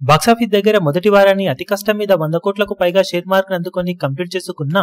Box office దగ్గర మొదటి వారాన్ని అతి కష్టం మీద 100 కోట్లకు పైగా షేర్ మార్క్ అందుకొని కంప్లీట్ చేసుకున్న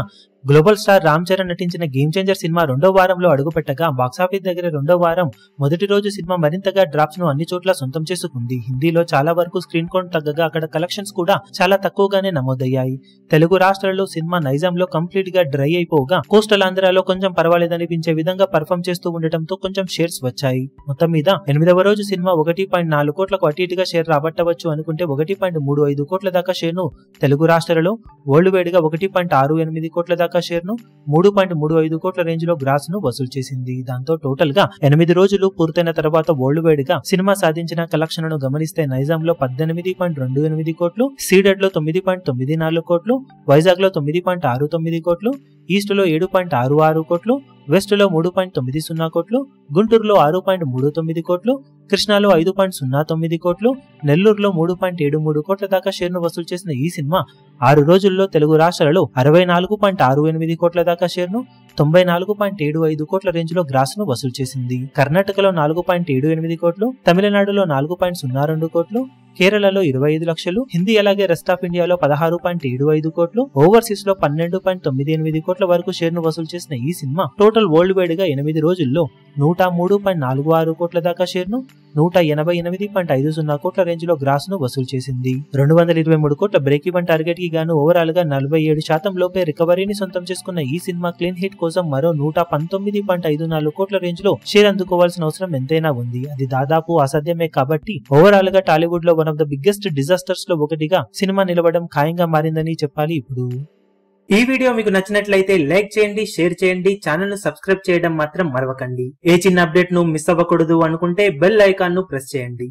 గ్లోబల్ స్టార్ రామ్ చరణ్ నటించిన గేమ్ చేంజర్ సినిమా రెండో వారంలో అడుగుపెట్టగా బాక్సాఫీస్ దగ్గర రెండో వారం మొదటి రోజు సినిమా మరింతగా డ్రాప్స్ ను అన్ని చోట్ల సొంతం చేసుకుంది. హిందీలో చాలా వరకు స్క్రీన్ కౌంట్ తగ్గగా అక్కడ కలెక్షన్స్ కూడా చాలా తక్కువగానే నమోదయ్యాయి. తెలుగు రాష్ట్రాల్లో సినిమా నైజాంలో కంప్లీట్ గా డ్రై అయిపోగా కోస్టల్ ఆంధ్రాలో కొంచెం పర్వాలేదనిపించే విధంగా పర్ఫామ్ చేస్తూ ఉండటంతో కొంచెం షేర్స్ వచ్చాయి. మొత్తం మీద 8వ రోజు సినిమా 1.4 కోట్లకు అటు ఇటుగా షేర్ రాబట్టవచ్చు అనుకుంటే 1.35 కోట్ల దాకా షేర్ ను తెలుగు రాష్ట్రాలలో, వరల్డ్ వైడ్ గా 1.68 కోట్ల దాకా షేర్ ను 3.35 కోట్ల రేంజ్ లో గ్రాస్ ను వసూలు చేసింది. దాంతో టోటల్ గా 8 రోజులు పూర్తయిన తర్వాత వరల్డ్ వైడ్ గా సినిమా సాధించిన కలెక్షన్లను గమనిస్తే నైజాం లో 18.28 కోట్లు, సీడెడ్ లో 9.94 కోట్లు, వైజాగ్ లో 9.69 కోట్లు, ఈస్ట్ లో 7.66 కోట్లు, వెస్ట్ లో 3.90 కోట్లు, గుంటూరులో 6.39 కోట్లు, కృష్ణాలో 5.09 కోట్లు, నెల్లూరులో 3.73 కోట్ల దాకా షేర్ ను వసూలు చేసిన ఈ సినిమా 6 రోజుల్లో తెలుగు రాష్ట్రాలలో 64.68 కోట్ల దాకా షేర్ ను 94.75 కోట్ల రేంజ్ లో గ్రాస్ ను వసూలు చేసింది. కర్ణాటకలో 4.78 కోట్లు, తమిళనాడులో 4.02 కోట్లు, కేరళలో 25 లక్షలు, హిందీ అలాగే రెస్ట్ ఆఫ్ ఇండియాలో 16.75 కోట్లు, ఓవర్సీస్ లో 12.98 కోట్ల వరకు షేర్ ను వసూలు చేసిన ఈ సినిమా టోటల్ వరల్డ్ వైడ్ గా 8 రోజుల్లో 103.46 కోట్ల దాకా షేర్ ను 188.50 కోట్ల రేంజ్ లో గ్రాస్ ను వసూలు చేసింది. 223 కోట్ల బ్రేక్ ఈవెన్ టార్గెట్ కి గాను ఓవరాల్ గా 47% లోపే రికవరీని సొంతం చేసుకున్న ఈ సినిమా క్లీన్ హిట్ కోసం మరో 119.54 కోట్ల రేంజ్ లో షేర్ అందుకోవాల్సిన అవసరం ఎంతైనా ఉంది. అది దాదాపు అసాధ్యమే. కాబట్టి ఓవరాల్ గా టాలీవుడ్ లో one of the biggest disasters లో ఒకటిగా సినిమా నిలవడం ఖాయంగా మారిందని చెప్పాలి. ఇప్పుడు ఈ వీడియో మీకు నచ్చినట్లయితే లైక్ చేయండి, షేర్ చేయండి, ఛానల్ ను సబ్స్క్రైబ్ చేయడం మాత్రం మరవకండి. ఏ చిన్న అప్డేట్ ను మిస్ అవ్వకూడదు అనుకుంటే బెల్ ఐకాన్ ను ప్రెస్ చేయండి.